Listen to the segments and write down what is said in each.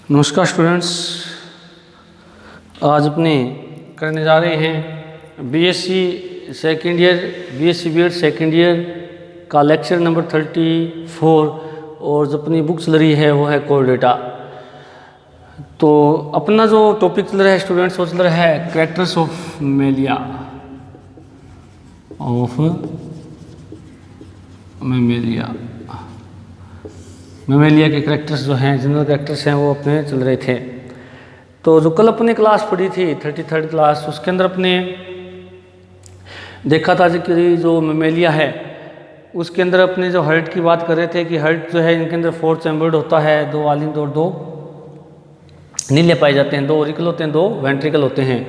नमस्कार स्टूडेंट्स, आज अपने करने जा रहे हैं BSc second year BSc BEd second year का लेक्चर नंबर 34 और जो अपनी बुक चल रही है वो है कोर डेटा। तो अपना जो टॉपिक चल रहा है स्टूडेंट्स वो चल रहा है कैरेक्टर्स ऑफ मेमेलिया मेमेलिया के कैरेक्टर्स जो हैं, जनरल कैरेक्टर्स हैं, वो अपने चल रहे थे। तो जो कल अपने क्लास पढ़ी थी 33rd क्लास, उसके अंदर अपने देखा था कि जो मेमेलिया है उसके अंदर अपने जो हार्ट की बात कर रहे थे कि हार्ट जो है इनके अंदर 4 चैम्बर्ड होता है, 2 आलिंद और 2 नीले पाए जाते हैं, 2 ऑरिकल होते हैं, 2 वेंट्रिकल होते हैं।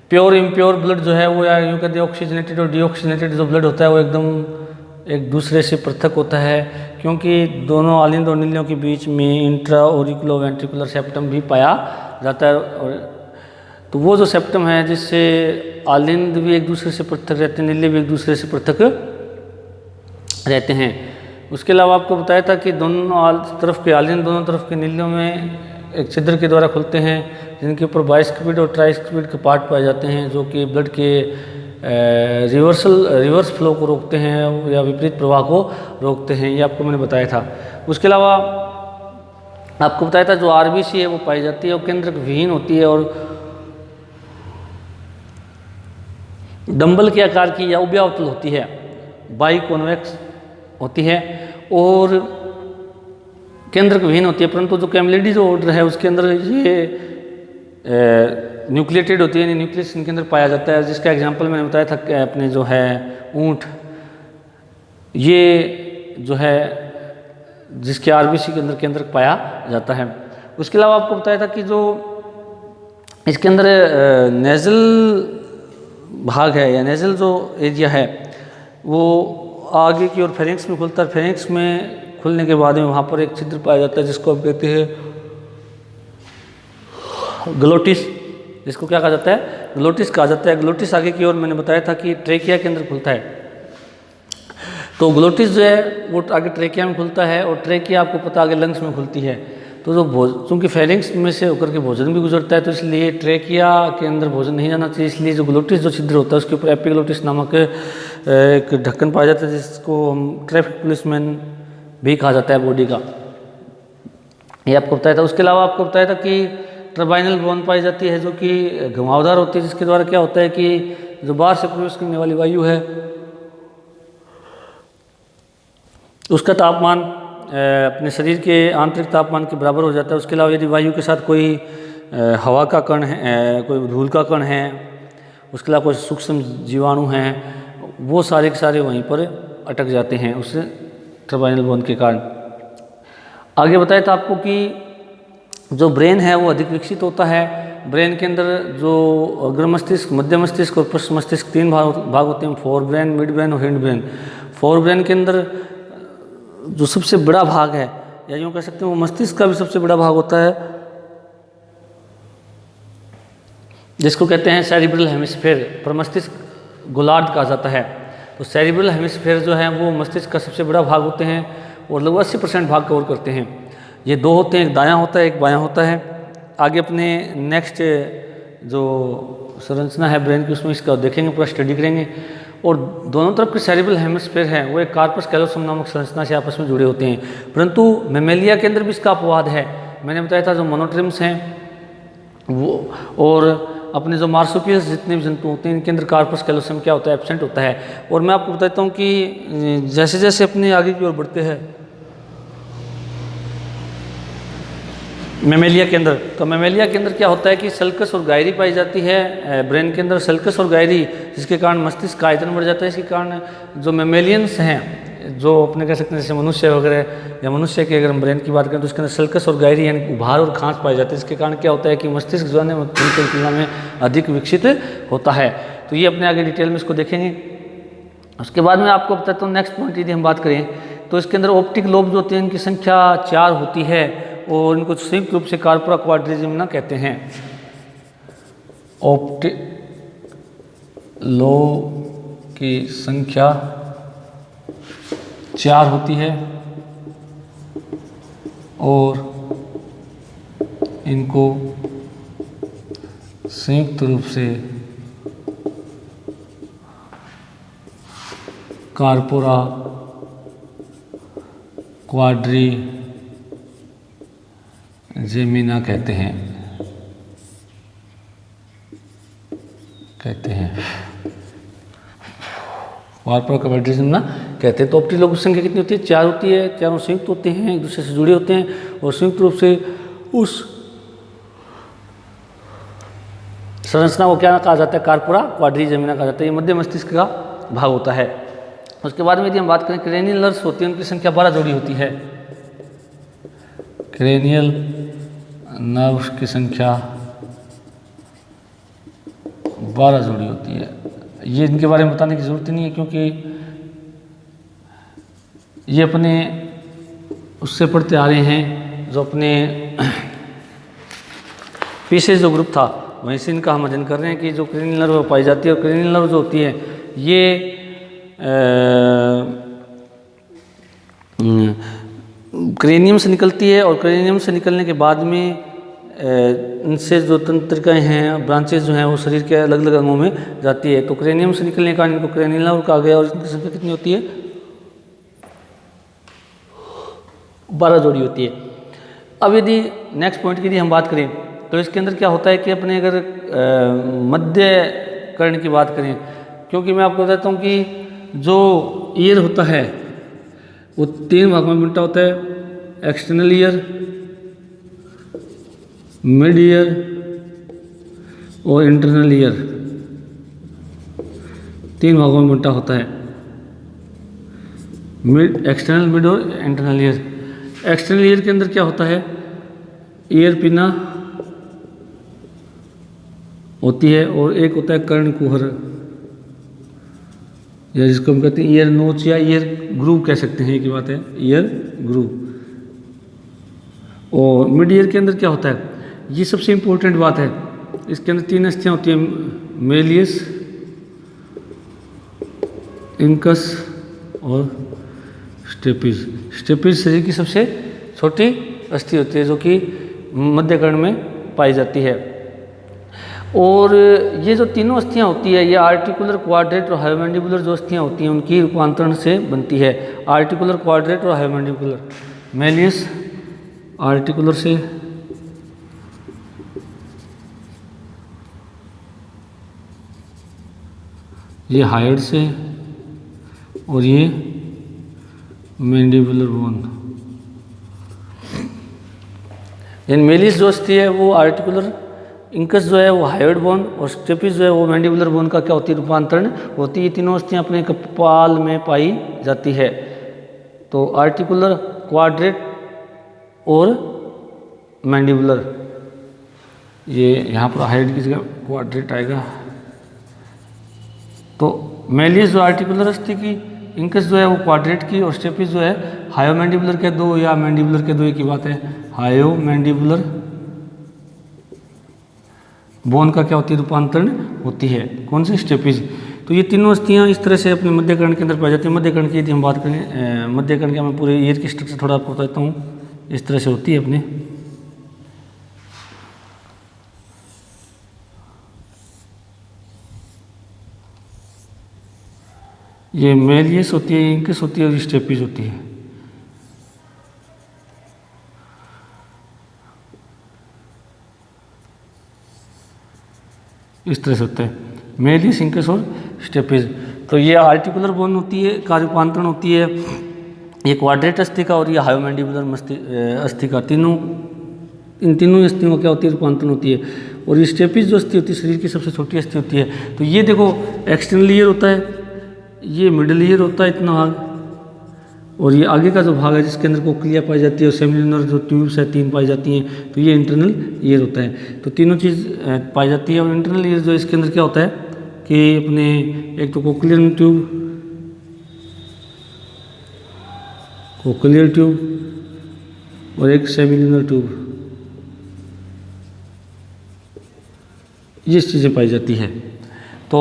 प्योर इम्प्योर ब्लड जो है वो या यूँ कहते हैं ऑक्सीजनेटेड और डीऑक्सीजनेटेड जो ब्लड होता है वो एकदम एक दूसरे से पृथक होता है, क्योंकि दोनों आलिंद और नीलियों के बीच में इंट्रा ऑरिकुलो वेंट्रिकुलर सेप्टम भी पाया जाता है। और तो वो जो सेप्टम है जिससे आलिंद भी एक दूसरे से पृथक रहते हैं, नीले भी एक दूसरे से पृथक रहते हैं। उसके अलावा आपको बताया था कि दोनों तरफ के आलिंद दोनों तरफ के नीलियों में एक छिद्र के द्वारा खुलते हैं, जिनके ऊपर बाइस्क्विड और ट्राइस्क्विड के पार्ट पाए जाते हैं, जो कि ब्लड के रिवर्स फ्लो को रोकते हैं या विपरीत प्रवाह को रोकते हैं। ये आपको मैंने बताया था। उसके अलावा आपको बताया था जो आरबीसी है वो पाई जाती है और केंद्रक विहीन होती है और डंबल के आकार की या उभयावतल होती है, बाई कॉन्वेक्स होती है और केंद्रक विहीन होती है। परंतु जो कैमिलिडी जो ऑर्डर है उसके अंदर ये न्यूक्लिएटेड होती है, न्यूक्लियस इनके अंदर पाया जाता है, जिसका एग्जांपल मैंने बताया था अपने जो है ऊंट, ये जो है जिसके आरबीसी के अंदर केंद्रक पाया जाता है। उसके अलावा आपको बताया था कि जो इसके अंदर नेजल भाग है या नेजल जो एरिया है वो आगे की ओर फेरिंक्स में खुलता है। फेरिंक्स में खुलने के बाद में वहाँ पर एक छिद्र पाया जाता है जिसको हम कहते हैं ग्लोटिस, जिसको क्या कहा जाता है, ग्लोटिस कहा जाता है। ग्लोटिस आगे की ओर मैंने बताया था कि ट्रेकिया के अंदर खुलता है। तो ग्लोटिस जो है वो आगे ट्रेकिया में खुलता है और ट्रेकिया आपको पता आगे लंग्स में खुलती है। तो जो चूँकि फेरिंक्स में से होकर के भोजन भी गुजरता है, तो इसलिए ट्रेकिया के अंदर भोजन नहीं जाना चाहिए, इसलिए जो ग्लोटिस जो छिद्र होता है उसके ऊपर एपिग्लोटिस नामक एक ढक्कन पाया जाता है, जिसको हम ट्रैफिक पुलिसमैन भी कहा जाता है बॉडी का। ये आपको बताया था। उसके अलावा आपको बताया था कि टर्बाइनल बोन पाई जाती है जो कि घुमावदार होती है, जिसके द्वारा क्या होता है कि जो बाहर से प्रवेश करने वाली वायु है उसका तापमान अपने शरीर के आंतरिक तापमान के बराबर हो जाता है। उसके अलावा यदि वायु के साथ कोई हवा का कण है, कोई धूल का कण है, उसके अलावा कोई सूक्ष्म जीवाणु हैं, वो सारे के सारे वहीं पर अटक जाते हैं उस टर्बाइनल बोन के कारण। आगे बताया था आपको कि जो ब्रेन है वो अधिक विकसित होता है। ब्रेन के अंदर जो अग्र मस्तिष्क, मध्य मस्तिष्क और पश्च मस्तिष्क 3 भाग होते हैं, फोर ब्रेन, मिड ब्रेन और हिंड ब्रेन। फोर ब्रेन के अंदर जो सबसे बड़ा भाग है या यूँ कह सकते हैं वो मस्तिष्क का भी सबसे बड़ा भाग होता है, जिसको कहते हैं सेरिब्रल हेमिस्फीयर, पर मस्तिष्क गोलार्ध कहा जाता है। तो सेरिब्रल हेमिस्फीयर जो है वो मस्तिष्क का सबसे बड़ा भाग होते हैं और लगभग 80% भाग कवर करते हैं। ये 2 होते हैं, एक दायां होता है एक बायां होता है। आगे अपने नेक्स्ट जो संरचना है ब्रेन की उसमें इसका देखेंगे, पूरा स्टडी करेंगे। और दोनों तरफ के सेरिब्रल हेमिस्फीयर है वो एक कार्पस कैलोसम नामक संरचना से आपस में जुड़े होते हैं। परंतु मेमेलिया के अंदर भी इसका अपवाद है। मैंने बताया था जो मोनोट्रिम्स हैं वो और अपने जो मार्सुपियल्स जितने भी जंतु होते हैं इनके अंदर कार्पस कैलोसम क्या होता है, एब्सेंट होता है। और मैं आपको बताता हूँ कि जैसे जैसे अपने आगे की ओर बढ़ते हैं मेमेलिया के अंदर, तो मेमेलिया के अंदर क्या होता है कि सल्कस और गायरी पाई जाती है ब्रेन के अंदर, सल्कस और गायरी, जिसके कारण मस्तिष्क का आयतन बढ़ जाता है। इसके कारण जो मेमेलियंस हैं, जो अपने कह सकते हैं जैसे मनुष्य वगैरह या मनुष्य के अगर हम ब्रेन की बात करें तो उसके अंदर सल्कस और गायरी यानी उभार और खांस पाए जाते हैं। इसके कारण क्या होता है कि मस्तिष्क जो है उनकी तुलना में अधिक विकसित होता है। तो ये अपने आगे डिटेल में इसको देखेंगे। उसके बाद में आपको बताता हूँ नेक्स्ट पॉइंट यदि हम बात करें तो इसके अंदर ऑप्टिक लोब जो होते हैं इनकी संख्या 4 होती है और इनको संयुक्त रूप से कार्पोरा क्वाड्रिजिम्ना कहते हैं। ऑप्टिक लोब की संख्या 4 होती है और इनको संयुक्त रूप से कार्पोरा क्वाड्री जेमिना कहते हैं। कार्पोरा क्वाड्री जेमिना कहते हैं। तो ऑप्टिकल लघु संख्या कितनी होती है? 4 होती है। चारों संयुक्त होते हैं, एक दूसरे से जुड़े होते हैं और संयुक्त रूप से उस संरचना को क्या कहा जाता है? कार्पोरा क्वाड्री जेमिना कहा जाता है। ये मध्य मस्तिष्क का भाग होता है। उसके बाद में यदि हम बात करें, क्रेनियल नर्व्स होती है, उनकी संख्या 12 जोड़ी होती है। क्रेनियल नर्व्स की संख्या 12 जोड़ी होती है। ये इनके बारे में बताने की जरूरत नहीं है, क्योंकि ये अपने उससे पढ़ते आ रहे हैं, जो अपने पीछे जो ग्रुप था वहीं से इनका हम अध्ययन कर रहे हैं कि जो क्रेनियल नर्व पाई जाती है। और क्रेनियल नर्व जो होती है ये क्रेनियम से निकलती है, और क्रेनियम से निकलने के बाद में इनसे जो तंत्रिकाएं हैं, ब्रांचेज जो हैं, वो शरीर के अलग अलग अंगों में जाती है। तो क्रेनियम से निकलने का इनको क्रेनियल नर्व कहा गया। और इनकी संख्या कितनी होती है? 12 जोड़ी होती है। अब यदि नेक्स्ट पॉइंट की यदि हम बात करें, तो इसके अंदर क्या होता है कि अपने अगर मध्य कर्ण की बात करें, क्योंकि मैं आपको बताता हूँ कि जो ईयर होता है वो 3 भागों में बंटा होता है। एक्सटर्नल ईयर, मिड ईयर और इंटरनल ईयर, 3 भागों में बंटा होता है। एक्सटर्नल, मिड और इंटरनल ईयर। एक्सटर्नल ईयर के अंदर क्या होता है? ईयर पिना होती है, और एक होता है कर्ण कुहर, या जिसको हम कहते हैं ईयर नोच या ईयर ग्रूव कह सकते हैं, की बात है, ईयर ग्रूव। और मिड ईयर के अंदर क्या होता है? ये सबसे इंपॉर्टेंट बात है। इसके अंदर 3 अस्थियां होती हैं, मेलियस, इंकस और स्टेपिज। स्टेपिज शरीर की सबसे छोटी अस्थि होती है, जो कि मध्य कर्ण में पाई जाती है। और ये जो तीनों अस्थियां होती है, ये आर्टिकुलर, क्वाड्रेट और हायोमैंडिबुलर जो अस्थियां होती हैं, उनकी रूपांतरण से बनती है। आर्टिकुलर, क्वाड्रेट और हायोमैंडिबुलर। मेलियस आर्टिकुलर से, ये हायोइड से, और ये मैंडिबुलर बोन। यानी मेलियस जो अस्थि है वो आर्टिकुलर, इंकस जो है वो हायोइड बोन, और स्टेपिस जो है वो मैंडिबुलर बोन का क्या होती है? रूपांतरण होती है। ये तीनों अस्थियां अपने कपाल में पाई जाती है। तो आर्टिकुलर, क्वाड्रेट और मैंडिबुलर, ये यहाँ पर हायोइड की जगह क्वाड्रेट आएगा। तो मेलियस जो आर्टिकुलर अस्थि की, इंकस जो है वो क्वाड्रेट की, और स्टेपिस जो है हायोमैंडिबुलर के 2 या मैंडिबुलर के 2, एक ही बात है। हायोमैंडिबुलर बोन का क्या होती है? रूपांतरण होती है। कौन से? स्टेपिज। तो ये तीनों अस्थियां इस तरह से अपने मध्य कर्ण के अंदर पाई जाती है। मध्य कर्ण की यदि हम बात करें, मध्य कर्ण का मैं पूरे ईयर की स्ट्रक्चर थोड़ा आपको बताता हूँ। इस तरह से होती है अपने। ये मेलियस होती है, इंकस होती है और स्टेपिज होती है। इस तरह से होता है मेलियस, इंकस और स्टेपिज। तो ये आर्टिकुलर बोन होती है, का रूपांतरण होती है ये क्वाड्रेट अस्थि का, और ये हायोमैंडिबुलर अस्थि का। इन तीनों अस्थियों का क्या होती है? रूपांतरण होती है। और ये स्टेपिज जो अस्थि होती है शरीर की सबसे छोटी अस्थि होती है। तो ये देखो, एक्सटर्नल ईयर होता है, ये मिडल ईयर होता है इतना भाग, और ये आगे का जो भाग है जिसके अंदर कोक्लिया पाई जाती है और सेमिलुनर जो ट्यूब्स है 3 पाई जाती हैं, तो ये इंटरनल ईयर होता है। तो तीनों चीज़ पाई जाती है। और इंटरनल ईयर जो इसके अंदर क्या होता है कि अपने एक तो कोक्लियर ट्यूब और एक सेमिलुनर ट्यूब, ये चीज़ें पाई जाती है। तो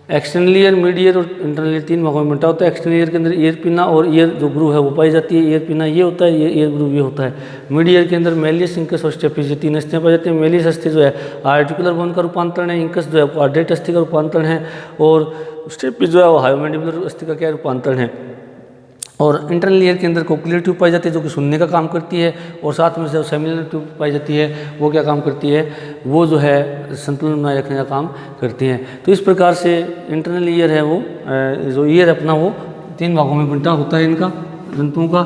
एक्सटर्नल ईयर, मिड ईयर और इंटरनल ईयर 3 भागों में बंटा होता है। एक्सटर्नल ईयर के अंदर ईयर पिना और ईयर जो ग्रूव है वो पाई जाती है। ईयर पिना ये होता है, ये ईयर ग्रूव ये होता है। मिड ईयर के अंदर मेलियस, इंकस और स्टेपिस, ये 3 अस्थियाँ पाई जाती हैं। मेलियस अस्थि जो है आर्टिकुलर बोन का रूपांतरण है, इंकस जो है क्वाड्रेट अस्थि का रूपांतरण है, और स्टेपिस जो है वो हायोमैंडिबुलर अस्थि का क्या रूपांतरण है। और इंटरनल ईयर के अंदर कोक्लियर ट्यूब पाई जाती है जो कि सुनने का काम करती है, और साथ में जो सेमिनल ट्यूब पाई जाती है वो क्या काम करती है, वो जो है संतुलन बनाए रखने का काम करती है। तो इस प्रकार से इंटरनल ईयर है वो जो ईयर अपना वो 3 भागों में बंटा होता है इनका, जंतुओं का।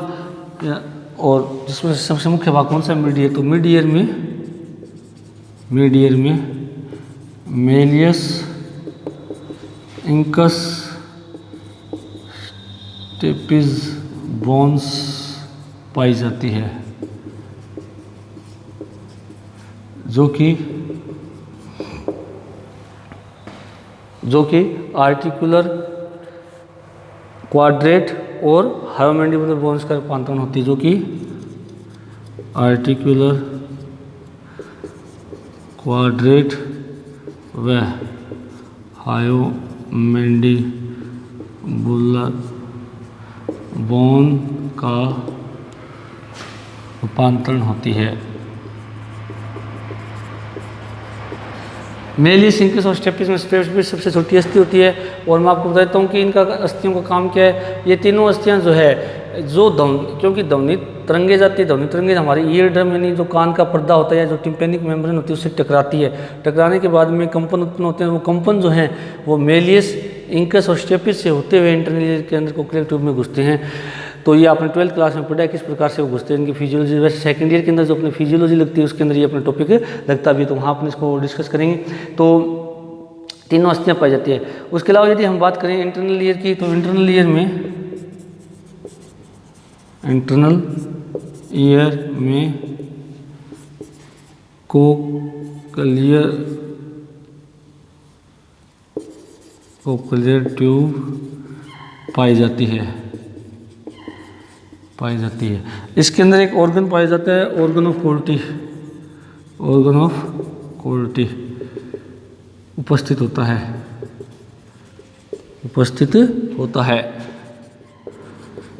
और जिसमें सबसे मुख्य भाग कौन सा, मिड ईयर। तो मिड ईयर में मेलियस, इंकस, स्टेपिस बोन्स पाई जाती है, जो कि आर्टिकुलर, क्वाड्रेट और हायोमैंडिबुलर बोन्स का रूपांतरण होती है, जो कि आर्टिकुलर, क्वाड्रेट व हायोमैंडिबुलर बोन का रूपांतरण होती है। मेलियस, इंकस और स्टेपिस में स्टेपिस सबसे छोटी अस्थि होती है। और मैं आपको बताता हूँ कि इनका अस्थियों का काम क्या है। ये तीनों अस्थियाँ जो है जो क्योंकि ध्वनि तरंगे जाती है, ध्वनि तरंगे हमारे ईयर ड्रम यानी जो कान का पर्दा होता है या जो टिम्पेनिक मेम्ब्रेन होती है उससे टकराती है। टकराने के बाद में कंपन उत्पन्न होते हैं। वो कंपन जो हैं वो मेलियस, इंकस और स्टेपिस से होते हुए इंटरनल ईयर के अंदर कोक्लियर ट्यूब में घुसते हैं। तो ये आपने 12th क्लास में पढ़ा है किस प्रकार से वो घुसते हैं, इनकी फिजियोलॉजी। वैसे सेकंड ईयर के अंदर जो अपनी फिजियोलॉजी लगती है उसके अंदर ये अपना टॉपिक लगता भी है, तो वहाँ अपने इसको डिस्कस करेंगे। तो तीनों अस्थियाँ पाई जाती है। उसके अलावा यदि हम बात करें इंटरनल ईयर की, तो इंटरनल ईयर में कोक्लियर ट्यूब पाई जाती है। इसके अंदर एक ऑर्गन पाया जाता है, ऑर्गन ऑफ कोल्टी उपस्थित होता है।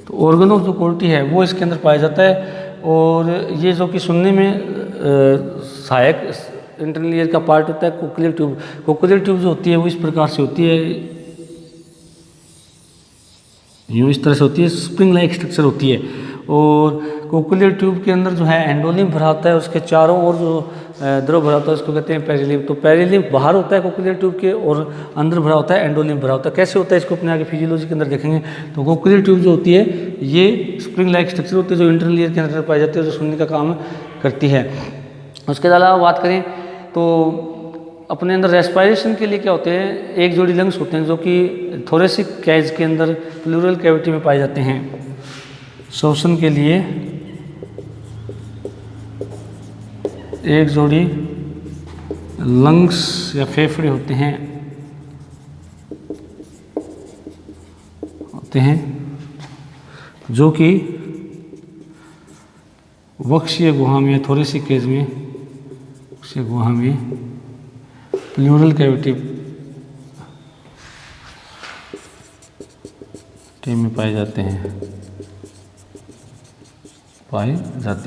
तो ऑर्गन ऑफ जो कोल्टी है वो इसके अंदर पाया जाता है। और ये जो कि सुनने में सहायक इंटरनल ईयर का पार्ट होता है कोक्लियर ट्यूब। कोक्लियर ट्यूब जो होती है वो इस प्रकार से होती है, यूँ इस तरह से होती है, स्प्रिंग लाइक स्ट्रक्चर होती है। और कोक्लियर ट्यूब के अंदर जो है एंडोलिम भरा होता है, उसके चारों ओर जो द्रव भरा होता है उसको कहते हैं पेरिलिम। तो पेरिलिम बाहर होता है कोक्लियर ट्यूब के और अंदर भरा होता है एंडोलिम भरा होता है। कैसे होता है इसको अपने आगे फिजियोलॉजी के अंदर देखेंगे। तो कोक्लियर ट्यूब जो होती है ये स्प्रिंग लाइक स्ट्रक्चर होती है जो इंटरनल ईयर के अंदर पाई जाती है, जो सुनने का काम करती है। उसके अलावा बात करें तो अपने अंदर रेस्पिरेशन के लिए क्या होते हैं, एक जोड़ी लंग्स होते हैं जो कि थोरेसिक कैज के अंदर प्लूरल कैविटी में पाए जाते हैं। श्वसन के लिए एक जोड़ी लंग्स या फेफड़े होते हैं जो कि वक्षीय गुहा में, थोरेसिक केज में, वक्षीय गुहा में प्लूरल कैविटी में पाए जाते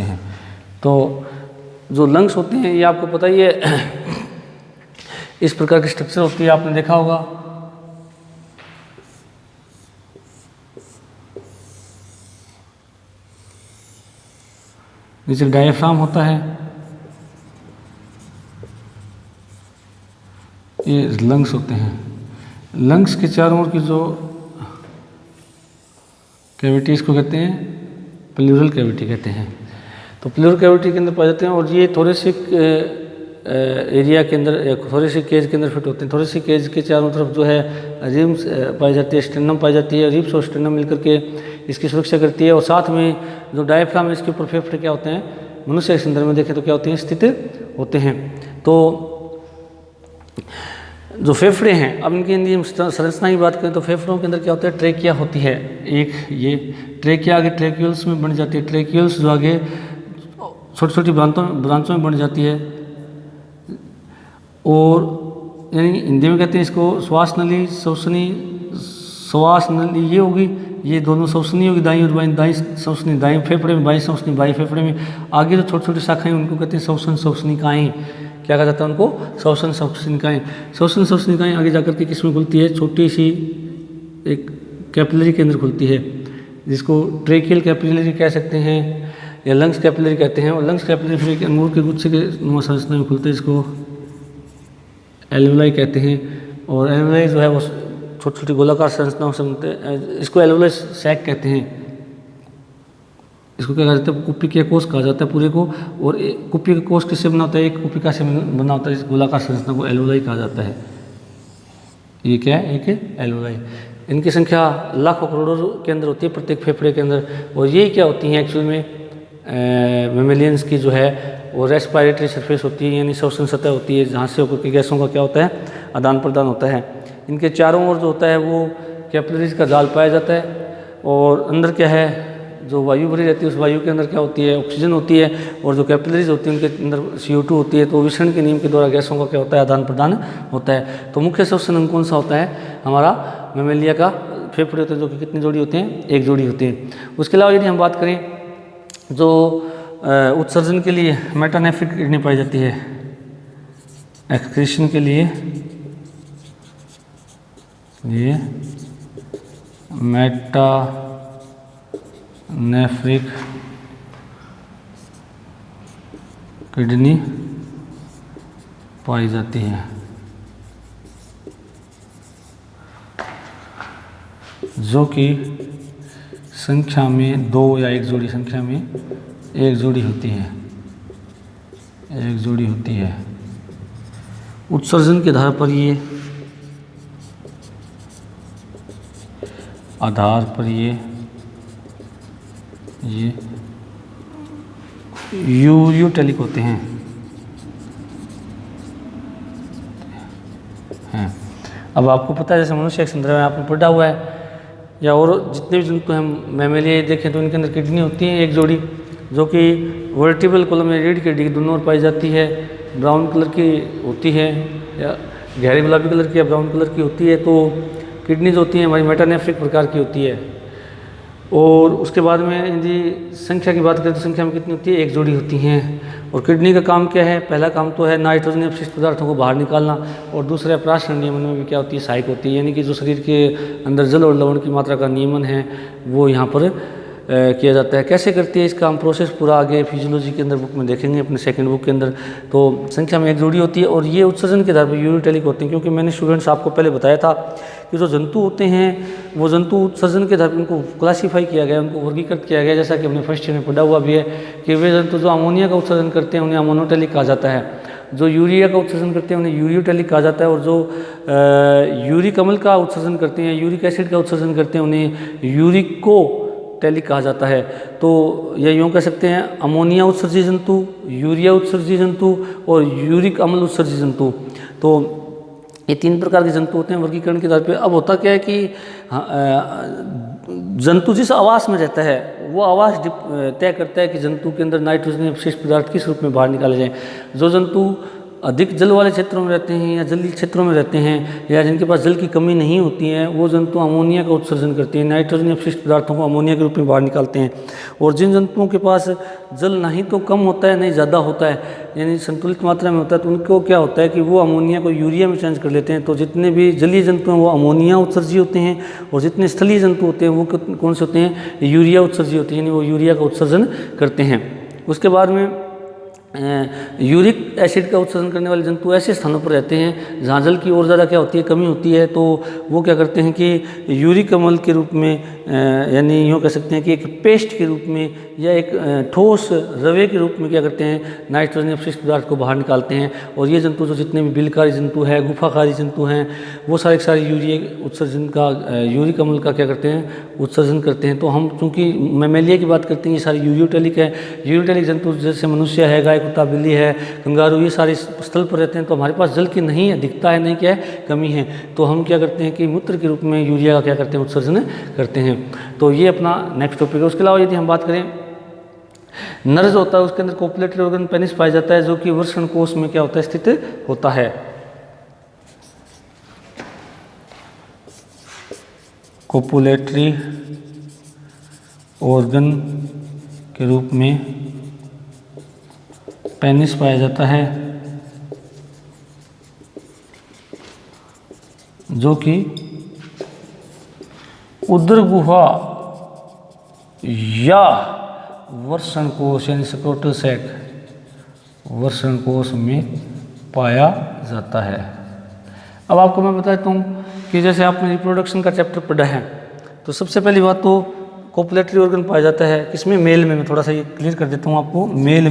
हैं। तो जो लंग्स होते हैं ये आपको पता ही है इस प्रकार की स्ट्रक्चर होती है, आपने देखा होगा। नीचे डायफ्राम होता है, ये लंग्स होते हैं। लंग्स के चारों ओर की जो कैविटीज़ को कहते हैं प्लूरल कैविटी कहते हैं। तो प्लूरल कैविटी के अंदर पाए जाते हैं और ये थोरेसिक एरिया के अंदर, थोरेसिक केज के अंदर फिट होते हैं। थोरेसिक केज के चारों तरफ जो है रिब्स पाई जाती है, स्टेनम पाई जाती है। रिब्स और स्टेनम मिलकर के इसकी सुरक्षा करती है। और साथ में जो डायफ्राम है इसके ऊपर फेफड़े क्या होते हैं, मनुष्य के संदर्भ में देखें तो क्या होते हैं, स्थित होते हैं। तो जो फेफड़े हैं, अब इनकी संरचना की बात करें तो फेफड़ों के अंदर क्या होता है, ट्रेकिया होती है। एक ये ट्रेकिया आगे ट्रेक्यूल्स में बन जाती है। ट्रेक्यूल्स जो आगे छोटी छोटी ब्रांचों में बन जाती है। और यानी हिंदी में कहते हैं इसको श्वास नली, श्वसनी, श्वास नली ये होगी, ये दोनों श्वसनी होगी दाईं और बाईं, दाईं श्वसनी दाईं फेफड़े में, बाईं श्वसनी बाईं फेफड़े में। आगे जो छोटी छोटी शाखाएं उनको कहते हैं श्वसन श्वसनिकाएं। क्या कहा जाता है उनको? श्वसन श्वसनिकाएं। श्वसन श्वसनिकाएं आगे जाकर के किसमें खुलती है? छोटी सी एक कैपिलरी के अंदर खुलती है, जिसको ट्रेकियल कैपिलरी कह सकते हैं या लंग्स कैपिलरी कहते हैं। और लंग्स कैपिलरी फिर एक अंगूर के गुच्छे के संरचना में खुलते हैं, इसको एल्वुलाई कहते हैं। और एल्वुलाई जो है वो छोटी छोटी गोलाकार संरचनाओं से बनते हैं, इसको एल्वुलाई सैक कहते हैं। इसको क्या कहा जाता है? कुप्पी के कोष कहा जाता है पूरे को। और कुप्पी का कोष किससे बना होता है? एक कुप्पिका से बना होता है। इस गोलाकार संरचना को एल्वुलाई कहा जाता है। ये क्या है? एक एल्वुलाई। इनकी संख्या लाखों करोड़ों के अंदर होती है प्रत्येक फेफड़े के अंदर। और ये क्या होती हैं एक्चुअल में? मेमेलियंस की जो है वो रेस्पिरेटरी सरफेस होती है, यानी श्वसन सतह होती है, जहाँ से होकर के गैसों का क्या होता है? आदान प्रदान होता है। इनके चारों ओर जो होता है वो कैपिलरीज का जाल पाया जाता है। और अंदर क्या है? जो वायु भरी रहती है उस वायु के अंदर क्या होती है? ऑक्सीजन होती है। और जो कैपिलरीज होती है उनके अंदर CO2 होती है। तो विषण के नियम के द्वारा गैसों का क्या होता है? आदान प्रदान होता है। तो मुख्य श्वसन अंग कौन सा होता है? हमारा मेमेलिया का फेफड़े होते हैं, जो कि कितनी जोड़ी होते हैं? एक जोड़ी होती है। उसके अलावा यदि हम बात करें जो उत्सर्जन के लिए मेटानेफ्रिक किडनी पाई जाती है, एक्सक्रीशन के लिए ये मेटानेफ्रिक किडनी पाई जाती है, जो कि संख्या में 2 या एक जोड़ी संख्या में एक जोड़ी होती है, एक जोड़ी होती है। उत्सर्जन के आधार पर ये यूरियोटेलिक होते हैं। अब आपको पता है जैसे मनुष्य के संदर्भ में आपने पढ़ा हुआ है, या और जितने भी जंतु हम मैमेलिया देखें तो इनके अंदर किडनी होती है एक जोड़ी, जो कि वर्टिब्रल कॉलम या रीढ़ की हड्डी दोनों ओर पाई जाती है। ब्राउन कलर की होती है या गहरे गुलाबी कलर की या ब्राउन कलर की होती है। तो किडनी जो होती है हमारी मेटानेफ्रिक प्रकार की होती है। और उसके बाद में यदि संख्या की बात करें तो संख्या में कितनी होती है? एक जोड़ी होती हैं। और किडनी का काम क्या है? पहला काम तो है नाइट्रोजन अपशिष्ट पदार्थों को बाहर निकालना, और दूसरा प्राशन नियमन में भी क्या होती है? सहायक होती है। यानी कि जो शरीर के अंदर जल और लवण की मात्रा का नियमन है वो यहाँ पर किया जाता है। कैसे करती है इसका हम प्रोसेस पूरा आगे फिजियोलॉजी के अंदर बुक में देखेंगे, अपने सेकंड बुक के अंदर। तो संख्या में एक जोड़ी होती है और ये उत्सर्जन के आधार पर यूरिटेलिक होते हैं। क्योंकि मैंने स्टूडेंट्स आपको पहले बताया था कि जो जंतु होते हैं वो जंतु उत्सर्जन के आधार पर उनको क्लासीफाई किया गया, उनको वर्गीकृत किया गया। जैसा कि हमने फर्स्ट ईयर में पढ़ा हुआ भी है कि वे जंतु जो अमोनिया का उत्सर्जन करते हैं उन्हें अमोनोटेलिक कहा जाता है, जो यूरिया का उत्सर्जन करते हैं उन्हें यूरियोटेलिक कहा जाता है, और जो यूरिक अम्ल का उत्सर्जन करते हैं, यूरिक एसिड का उत्सर्जन करते हैं, उन्हें यूरिकोटेलिक कहा जाता है। तो यह यूँ कह सकते हैं अमोनिया उत्सर्जी जंतु, यूरिया उत्सर्जी जंतु और यूरिक अम्ल उत्सर्जी जंतु। तो ये 3 प्रकार के जंतु होते हैं वर्गीकरण के आधार पे। अब होता क्या है कि जंतु जिस आवास में रहता है वो आवास तय करता है कि जंतु के अंदर नाइट्रोजन अपशिष्ट पदार्थ किस रूप में बाहर निकाले जाएं। जो जंतु अधिक जल वाले क्षेत्रों में रहते हैं या जलीय क्षेत्रों में रहते हैं या जिनके पास जल की कमी नहीं होती है, वो जंतु अमोनिया का उत्सर्जन करते हैं, नाइट्रोजन अपशिष्ट पदार्थों को अमोनिया के रूप में बाहर निकालते हैं। और जिन जंतुओं के पास जल नहीं तो कम होता है नहीं ज़्यादा होता है, यानी संतुलित मात्रा में होता है, तो उनको क्या होता है कि वो अमोनिया को यूरिया में चेंज कर लेते हैं। तो जितने भी जलीय जंतु हैं वो अमोनिया उत्सर्जी होते हैं, और जितने स्थलीय जंतु होते हैं वो कौन से होते हैं? यूरिया उत्सर्जी होते हैं, यानी वो यूरिया का उत्सर्जन करते हैं। उसके बाद में यूरिक एसिड का उत्सर्जन करने वाले जंतु ऐसे स्थानों पर रहते हैं जहाँ जल की और ज़्यादा क्या होती है? कमी होती है। तो वो क्या करते हैं कि यूरिक अम्ल के रूप में, यानी यूँ कह सकते हैं कि एक पेस्ट के रूप में या एक ठोस रवे के रूप में क्या करते हैं? नाइट्रोजन अपशिष्ट पदार्थ को बाहर निकालते हैं। और ये जंतु जो जितने भी बिलकारी जंतु हैं, गुफाकारी जंतु हैं, वो सारे यूरिया उत्सर्जन का, यूरिक अम्ल का क्या करते हैं? उत्सर्जन करते हैं। तो हम चूँकि मैमेलिया की बात करते हैं, ये सारी यूरियोटेलिक है। यूरियोटेलिक जंतु जैसे मनुष्य है, गाय, कुत्ता, बिल्ली है, कंगारू, ये सारे स्थल पर रहते हैं। तो हमारे पास जल की नहीं है, दिखता है नहीं, क्या है? कमी है। तो हम क्या करते हैं कि मूत्र के रूप में यूरिया का क्या करते हैं? उत्सर्जन करते हैं। तो ये अपना नेक्स्ट टॉपिक है। उसके अलावा यदि हम बात करें, नर जो होता है उसके अंदर कोपुलेटरी ऑर्गन पेनिस पाया जाता है, जो कि वृषण कोष में क्या होता है? स्थित होता है। कोपुलेटरी ऑर्गन के रूप में पेनिस पाया जाता है, जो कि उदर गुहा या वृषण कोश यानी स्क्रोटल सैक वृषण कोश में पाया जाता है। अब आपको मैं बताता हूँ कि जैसे आपने रिप्रोडक्शन का चैप्टर पढ़ा है, तो सबसे पहली बात तो कोपुलेटरी ऑर्गन पाया जाता है किसमें, मेल में। मैं थोड़ा सा ये क्लियर कर देता हूँ आपको। मेल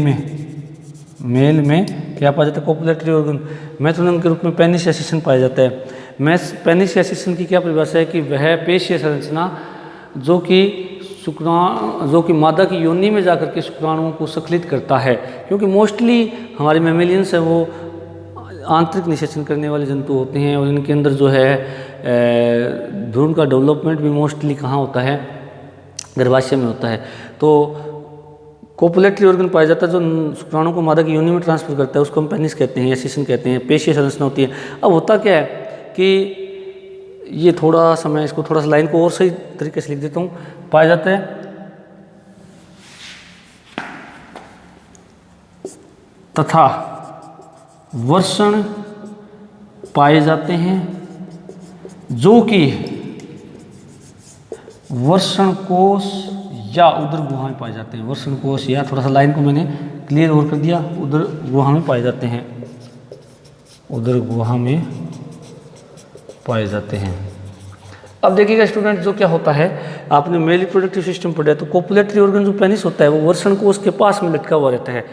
में क्या पाया जाता है, कोपुलेटरी ऑर्गन मैथुनम के रूप में पेनिस या शिशन पाया जाता है। पेनिस या शिशन की क्या परिभाषा है कि वह पेशीय संरचना जो कि मादा की योनि में जाकर के शुक्राणुओं को सक्लित करता है, क्योंकि मोस्टली हमारे मैमेलियंस है वो आंतरिक निषेचन करने वाले जंतु होते हैं, और इनके अंदर जो है भ्रूण का डेवलपमेंट भी मोस्टली कहाँ होता है, गर्भाशय में होता है। तो कोपुलेटरी ऑर्गन पाया जाता है जो शुक्राणु को मादा की योनि में ट्रांसफर करता है, उसको हम पेनिस कहते हैं या शिशन कहते हैं, पेशीय संरचना होती है। अब होता क्या है कि ये थोड़ा सा मैं इसको थोड़ा सा लाइन को और सही तरीके से लिख देता हूँ। पाया जाता है तथा वृषण पाए जाते हैं जो कि वृषण कोश या उदर गुहा में पाए जाते हैं। वृषण कोश या थोड़ा सा लाइन को मैंने क्लियर और कर दिया, उदर गुहा में पाए जाते हैं, उदर गुहा में पाए जाते हैं। अब देखिएगा स्टूडेंट, जो क्या होता है, आपने मेल रिप्रोडक्टिव सिस्टम पढ़ा है, तो कोपुलेटरी ऑर्गन जो पेनिस होता है वो वृषण कोश के पास में लटका हुआ रहता है,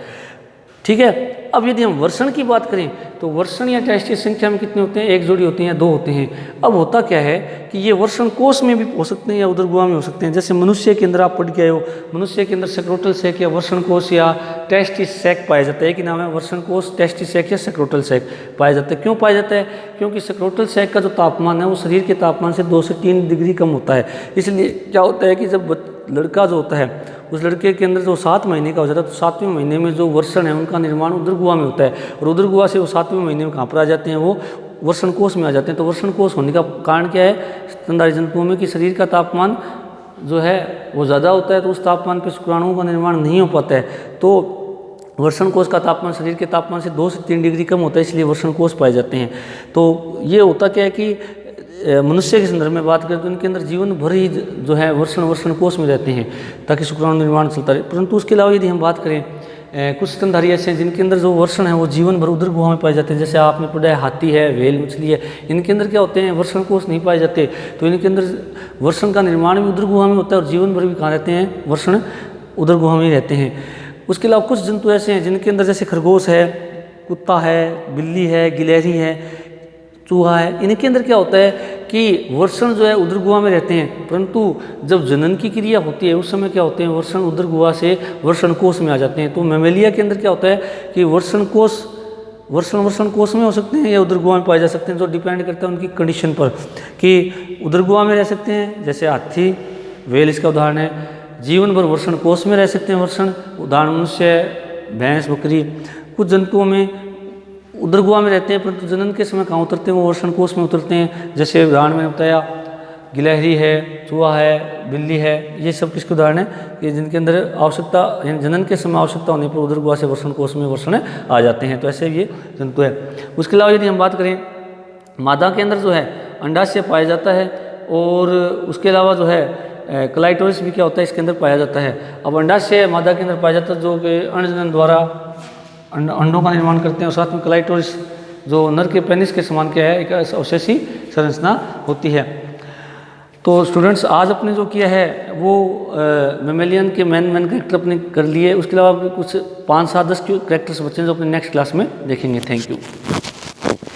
ठीक है। अब यदि हम वृषण की बात करें तो वृषण या टेस्टिस संख्या में कितने होते हैं, एक जोड़ी होती हैं या दो होते हैं। अब होता क्या है कि ये वृषण कोश में भी हो सकते हैं या उदर गुहा में हो सकते हैं। जैसे मनुष्य के अंदर आप पढ़ के आए हो, मनुष्य के अंदर सक्रोटल सैक या वृषण कोश या टेस्टिस सैक पाया जाता है। एक ही नाम है, वृषण कोश, टेस्टिस सैक या सक्रोटल सैक पाया जाता है। क्यों पाया जाता है? क्योंकि सक्रोटल सैक का जो तापमान है वो शरीर के तापमान से 2 से 3 डिग्री कम होता है। इसलिए क्या होता है कि जब लड़का जो होता है उस लड़के के अंदर जो 7 महीने का हो जाता है, तो 7वें महीने में जो वृषण है उनका निर्माण उदर गुहा में होता है, और उदर गुहा से वो 7वें महीने में कहाँ पर आ जाते हैं, वो वृषण कोश में आ जाते हैं। तो वृषण कोश होने का कारण क्या है स्तनधारी जंतुओं में कि शरीर का तापमान जो है वो ज़्यादा होता है, तो उस तापमान पर शुक्राणुओं का निर्माण नहीं हो पाता है। तो वृषण कोश का तापमान शरीर के तापमान से 2 से 3 डिग्री कम होता है, इसलिए वृषण कोश पाए जाते हैं। तो ये होता क्या है कि मनुष्य के संदर्भ में बात करें तो इनके अंदर जीवन भर ही जो है वृषण कोश में रहते हैं ताकि शुक्राणु निर्माण चलता रहे। परंतु उसके अलावा यदि हम बात करें कुछ स्तनधारी ऐसे हैं जिनके अंदर जो वृषण है वो जीवन भर उदर गुहा में पाए जाते हैं। जैसे आपने पढ़ा है हाथी है, व्हेल मछली है, इनके अंदर क्या होते हैं, वृषण कोश नहीं पाए जाते, तो इनके अंदर वृषण का निर्माण भी उदर गुहा में होता है और जीवन भर भी कहाँ रहते हैं, वृषण उदर गुहा में ही रहते हैं। उसके अलावा कुछ जंतु ऐसे हैं जिनके अंदर जैसे खरगोश है, कुत्ता है, बिल्ली है, गिलहरी है, चूहा है, इनके अंदर क्या होता है कि वृषण जो है उदर गुहा में रहते हैं, परंतु जब जनन की क्रिया होती है उस समय क्या होते हैं, वृषण उदर गुहा से वृषण कोश में आ जाते हैं। तो मैमेलिया के अंदर क्या होता है कि वृषण कोश में हो सकते हैं या उदर गुहा में पाए जा सकते हैं, जो डिपेंड करता है उनकी कंडीशन पर कि उदर गुहा में रह सकते हैं, जैसे हाथी, व्हेल इसका उदाहरण है। जीवन भर वृषण कोश में रह सकते हैं वृषण, उदाहरण मनुष्य, भैंस, बकरी। कुछ जंतुओं में उदर गुहा में रहते हैं परंतु जनन के समय कहाँ उतरते हैं, वो वृषण कोश में उतरते हैं। जैसे उदाहरण मैंने बताया गिलहरी है, चूहा है, बिल्ली है, ये सब किसके उदाहरण है कि जिनके अंदर आवश्यकता यानी जनन के समय आवश्यकता होने पर उदर गुहा से वृषण कोश में वृषण आ जाते हैं। तो ऐसे ये जंतु है। उसके अलावा यदि हम बात करें मादा के अंदर जो है अंडाशय पाया जाता है, और उसके अलावा जो है क्लाइटोरिस भी क्या होता है इसके अंदर पाया जाता है। अब अंडाशय मादा के अंदर पाया जाता है जो कि अंडजनन द्वारा अंडों का निर्माण करते हैं, और साथ में क्लाइटोरिस जो नर के पेनिस के समान क्या है, एक अवशेषी संरचना होती है। तो स्टूडेंट्स आज अपने जो किया है वो मैमेलियन के मेन कैरेक्टर अपने कर लिए। उसके अलावा कुछ 5, 7, 10 कैरेक्टर्स बच्चे जो अपने नेक्स्ट क्लास में देखेंगे। Thank you.